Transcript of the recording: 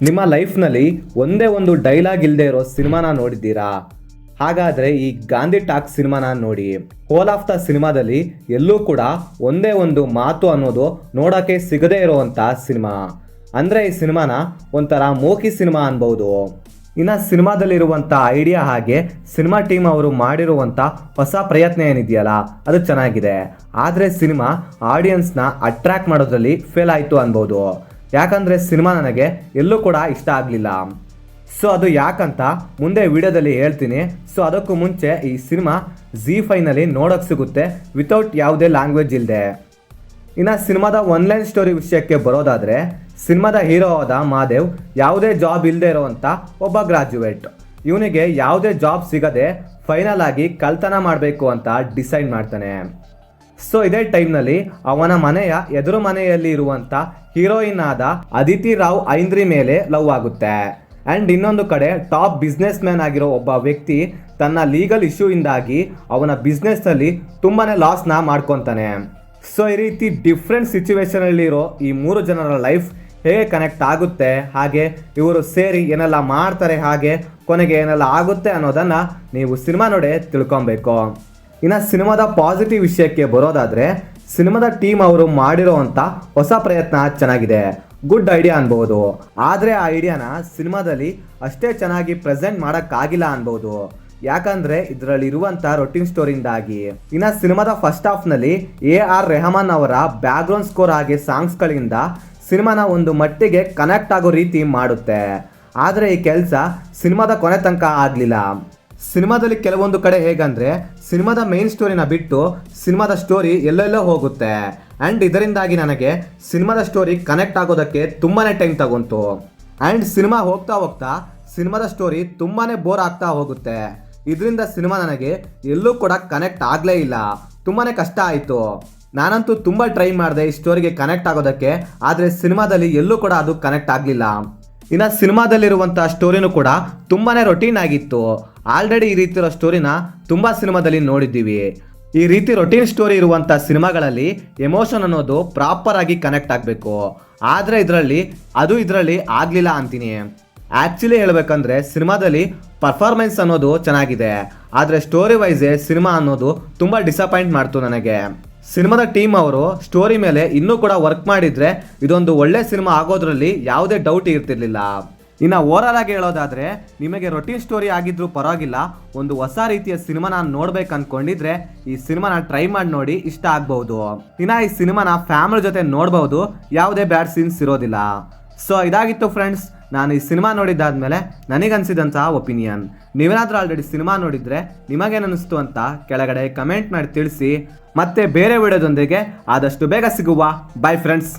ನಿಮ್ಮ ಲೈಫ್ನಲ್ಲಿ ಒಂದೇ ಒಂದು ಡೈಲಾಗ್ ಇಲ್ಲದೆ ಇರೋ ಸಿನಿಮಾನ ನೋಡಿದ್ದೀರಾ? ಹಾಗಾದರೆ ಈ ಗಾಂಧಿ ಟಾಕ್ ಸಿನಿಮಾನ ನೋಡಿ. ಹೋಲ್ ಆಫ್ ದ ಸಿನಿಮಾದಲ್ಲಿ ಎಲ್ಲೂ ಕೂಡ ಒಂದೇ ಒಂದು ಮಾತು ಅನ್ನೋದು ನೋಡೋಕ್ಕೆ ಸಿಗದೇ ಇರೋವಂಥ ಸಿನಿಮಾ. ಅಂದರೆ ಈ ಸಿನಿಮಾನ ಒಂಥರ ಮೋಕಿ ಸಿನಿಮಾ ಅನ್ಬೋದು. ಇನ್ನು ಸಿನಿಮಾದಲ್ಲಿರುವಂಥ ಐಡಿಯಾ ಹಾಗೆ ಸಿನಿಮಾ ಟೀಮ್ ಅವರು ಮಾಡಿರುವಂಥ ಹೊಸ ಪ್ರಯತ್ನ ಏನಿದೆಯಲ್ಲ ಅದು ಚೆನ್ನಾಗಿದೆ. ಆದರೆ ಸಿನಿಮಾ ಆಡಿಯನ್ಸ್ನ ಅಟ್ರ್ಯಾಕ್ಟ್ ಮಾಡೋದ್ರಲ್ಲಿ ಫೇಲ್ ಆಯಿತು ಅನ್ಬೋದು. ಯಾಕಂದರೆ ಸಿನಿಮಾ ನನಗೆ ಎಲ್ಲೂ ಕೂಡ ಇಷ್ಟ ಆಗಲಿಲ್ಲ. ಸೊ ಅದು ಯಾಕಂತ ಮುಂದೆ ವಿಡಿಯೋದಲ್ಲಿ ಹೇಳ್ತೀನಿ. ಸೊ ಅದಕ್ಕೂ ಮುಂಚೆ ಈ ಸಿನಿಮಾ ZEE5ನಲ್ಲಿ ನೋಡೋಕ್ಕೆ ಸಿಗುತ್ತೆ ವಿತೌಟ್ ಯಾವುದೇ ಲ್ಯಾಂಗ್ವೇಜ್ ಇಲ್ಲದೆ. ಇನ್ನು ಸಿನಿಮಾದ ಒನ್ಲೈನ್ ಸ್ಟೋರಿ ವಿಷಯಕ್ಕೆ ಬರೋದಾದರೆ, ಸಿನಿಮಾದ ಹೀರೋ ಆದ ಮಹಾದೇವ್ ಯಾವುದೇ ಜಾಬ್ ಇಲ್ಲದೆ ಇರೋವಂಥ ಒಬ್ಬ ಗ್ರಾಜ್ಯುಯೇಟ್. ಇವನಿಗೆ ಯಾವುದೇ ಜಾಬ್ ಸಿಗದೆ ಫೈನಲ್ ಆಗಿ ಕಳ್ತನ ಮಾಡಬೇಕು ಅಂತ ಡಿಸೈಡ್ ಮಾಡ್ತಾನೆ. ಸೊ ಇದೇ ಟೈಮ್ನಲ್ಲಿ ಅವನ ಮನೆಯ ಎದುರು ಮನೆಯಲ್ಲಿ ಇರುವಂಥ ಹೀರೋಯಿನ್ ಆದ ಅದಿತಿ ರಾವ್ ಐಂದ್ರಿ ಮೇಲೆ ಲವ್ ಆಗುತ್ತೆ. ಆ್ಯಂಡ್ ಇನ್ನೊಂದು ಕಡೆ ಟಾಪ್ ಬಿಸ್ನೆಸ್ ಮ್ಯಾನ್ ಆಗಿರೋ ಒಬ್ಬ ವ್ಯಕ್ತಿ ತನ್ನ ಲೀಗಲ್ ಇಶ್ಯೂ ಇಂದಾಗಿ ಅವನ ಬಿಸ್ನೆಸ್ಸಲ್ಲಿ ತುಂಬಾ ಲಾಸ್ನ ಮಾಡ್ಕೊತಾನೆ. ಸೊ ಈ ರೀತಿ ಡಿಫ್ರೆಂಟ್ ಸಿಚುವೇಶನಲ್ಲಿರೋ ಈ ಮೂರು ಜನರ ಲೈಫ್ ಹೇಗೆ ಕನೆಕ್ಟ್ ಆಗುತ್ತೆ, ಹಾಗೆ ಇವರು ಸೇರಿ ಏನೆಲ್ಲ ಮಾಡ್ತಾರೆ, ಹಾಗೆ ಕೊನೆಗೆ ಏನೆಲ್ಲ ಆಗುತ್ತೆ ಅನ್ನೋದನ್ನು ನೀವು ಸಿನಿಮಾ ನೋಡೇ ತಿಳ್ಕೊಬೇಕು. ಇನ್ನು ಸಿನಿಮಾದ ಪಾಸಿಟಿವ್ ವಿಷಯಕ್ಕೆ ಬರೋದಾದರೆ, ಸಿನಿಮಾದ ಟೀಮ್ ಅವರು ಮಾಡಿರೋವಂಥ ಹೊಸ ಪ್ರಯತ್ನ ಚೆನ್ನಾಗಿದೆ, ಗುಡ್ ಐಡಿಯಾ ಅನ್ಬೋದು. ಆದರೆ ಆ ಐಡಿಯಾನ ಸಿನಿಮಾದಲ್ಲಿ ಅಷ್ಟೇ ಚೆನ್ನಾಗಿ ಪ್ರೆಸೆಂಟ್ ಮಾಡೋಕ್ಕಾಗಿಲ್ಲ ಅನ್ಬೋದು. ಯಾಕಂದರೆ ಇದರಲ್ಲಿ ಇರುವಂಥ ರೊಟೀನ್ ಸ್ಟೋರಿಯಿಂದಾಗಿ. ಇನ್ನು ಸಿನಿಮಾದ ಫಸ್ಟ್ ಹಾಫ್ನಲ್ಲಿ AR ರೆಹಮಾನ್ ಅವರ ಬ್ಯಾಕ್ಗ್ರೌಂಡ್ ಸ್ಕೋರ್ ಹಾಗೆ ಸಾಂಗ್ಸ್ಗಳಿಂದ ಸಿನಿಮಾನ ಒಂದು ಮಟ್ಟಿಗೆ ಕನೆಕ್ಟ್ ಆಗೋ ರೀತಿ ಮಾಡುತ್ತೆ. ಆದರೆ ಈ ಕೆಲಸ ಸಿನಿಮಾದ ಕೊನೆ ತನಕ ಆಗಲಿಲ್ಲ. ಸಿನಿಮಾದಲ್ಲಿ ಕೆಲವೊಂದು ಕಡೆ ಹೇಗಂದರೆ ಸಿನಿಮಾದ ಮೇನ್ ಸ್ಟೋರಿನ ಬಿಟ್ಟು ಸಿನಿಮಾದ ಸ್ಟೋರಿ ಎಲ್ಲೆಲ್ಲೋ ಹೋಗುತ್ತೆ. ಆ್ಯಂಡ್ ಇದರಿಂದಾಗಿ ನನಗೆ ಸಿನಿಮಾದ ಸ್ಟೋರಿ ಕನೆಕ್ಟ್ ಆಗೋದಕ್ಕೆ ತುಂಬಾ ಟೈಮ್ ತಗೊಂತು. ಆ್ಯಂಡ್ ಸಿನಿಮಾ ಹೋಗ್ತಾ ಹೋಗ್ತಾ ಸಿನಿಮಾದ ಸ್ಟೋರಿ ತುಂಬಾ ಬೋರ್ ಆಗ್ತಾ ಹೋಗುತ್ತೆ. ಇದರಿಂದ ಸಿನಿಮಾ ನನಗೆ ಎಲ್ಲೂ ಕೂಡ ಕನೆಕ್ಟ್ ಆಗಲೇ ಇಲ್ಲ, ತುಂಬಾ ಕಷ್ಟ ಆಯಿತು. ನಾನಂತೂ ತುಂಬ ಟ್ರೈ ಮಾಡಿದೆ ಈ ಸ್ಟೋರಿಗೆ ಕನೆಕ್ಟ್ ಆಗೋದಕ್ಕೆ, ಆದರೆ ಸಿನಿಮಾದಲ್ಲಿ ಎಲ್ಲೂ ಕೂಡ ಅದು ಕನೆಕ್ಟ್ ಆಗಲಿಲ್ಲ. ಇನ್ನು ಸಿನಿಮಾದಲ್ಲಿರುವಂಥ ಸ್ಟೋರಿನೂ ಕೂಡ ತುಂಬಾ ರೊಟೀನ್ ಆಗಿತ್ತು. ಆಲ್ರೆಡಿ ಈ ರೀತಿ ಇರೋ ಸ್ಟೋರಿನ ತುಂಬ ಸಿನಿಮಾದಲ್ಲಿ ನೋಡಿದ್ದೀವಿ. ಈ ರೀತಿ ರೊಟೀನ್ ಸ್ಟೋರಿ ಇರುವಂಥ ಸಿನಿಮಾಗಳಲ್ಲಿ ಎಮೋಷನ್ ಅನ್ನೋದು ಪ್ರಾಪರ್ ಆಗಿ ಕನೆಕ್ಟ್ ಆಗಬೇಕು. ಆದರೆ ಇದರಲ್ಲಿ ಆಗಲಿಲ್ಲ ಅಂತೀನಿ. ಆ್ಯಕ್ಚುಲಿ ಹೇಳಬೇಕಂದ್ರೆ ಸಿನಿಮಾದಲ್ಲಿ ಪರ್ಫಾರ್ಮೆನ್ಸ್ ಅನ್ನೋದು ಚೆನ್ನಾಗಿದೆ, ಆದರೆ ಸ್ಟೋರಿ ವೈಸೇ ಸಿನಿಮಾ ಅನ್ನೋದು ತುಂಬ ಡಿಸಪಾಯಿಂಟ್ ಮಾಡ್ತು ನನಗೆ. ಸಿನಿಮಾದ ಟೀಮ್ ಅವರು ಸ್ಟೋರಿ ಮೇಲೆ ಇನ್ನೂ ಕೂಡ ವರ್ಕ್ ಮಾಡಿದರೆ ಇದೊಂದು ಒಳ್ಳೆ ಸಿನಿಮಾ ಆಗೋದ್ರಲ್ಲಿ ಯಾವುದೇ ಡೌಟ್ ಇರ್ತಿರ್ಲಿಲ್ಲ. ಇನ್ನು ಓವರಾಲ್ ಆಗಿ ಹೇಳೋದಾದರೆ, ನಿಮಗೆ ರೊಟೀನ್ ಸ್ಟೋರಿ ಆಗಿದ್ರೂ ಪರವಾಗಿಲ್ಲ, ಒಂದು ಹೊಸ ರೀತಿಯ ಸಿನಿಮಾನ ನೋಡ್ಬೇಕು ಅಂದ್ಕೊಂಡಿದ್ರೆ ಈ ಸಿನಿಮಾನ ಟ್ರೈ ಮಾಡಿ ನೋಡಿ, ಇಷ್ಟ ಆಗ್ಬಹುದು. ಇನ್ನು ಈ ಸಿನಿಮಾನ ಫ್ಯಾಮಿಲಿ ಜೊತೆ ನೋಡ್ಬೋದು, ಯಾವುದೇ ಬ್ಯಾಡ್ ಸೀನ್ಸ್ ಇರೋದಿಲ್ಲ. ಸೊ ಇದಾಗಿತ್ತು ಫ್ರೆಂಡ್ಸ್, ನಾನು ಈ ಸಿನಿಮಾ ನೋಡಿದ್ದಾದ್ಮೇಲೆ ನನಗನ್ಸಿದಂತಹ ಒಪಿನಿಯನ್. ನೀವೇನಾದರೂ ಆಲ್ರೆಡಿ ಸಿನಿಮಾ ನೋಡಿದರೆ ನಿಮಗೇನಿಸ್ತು ಅಂತ ಕೆಳಗಡೆ ಕಮೆಂಟ್ ಮಾಡಿ ತಿಳಿಸಿ. ಮತ್ತೆ ಬೇರೆ ವಿಡಿಯೋದೊಂದಿಗೆ ಆದಷ್ಟು ಬೇಗ ಸಿಗುವ. By friends.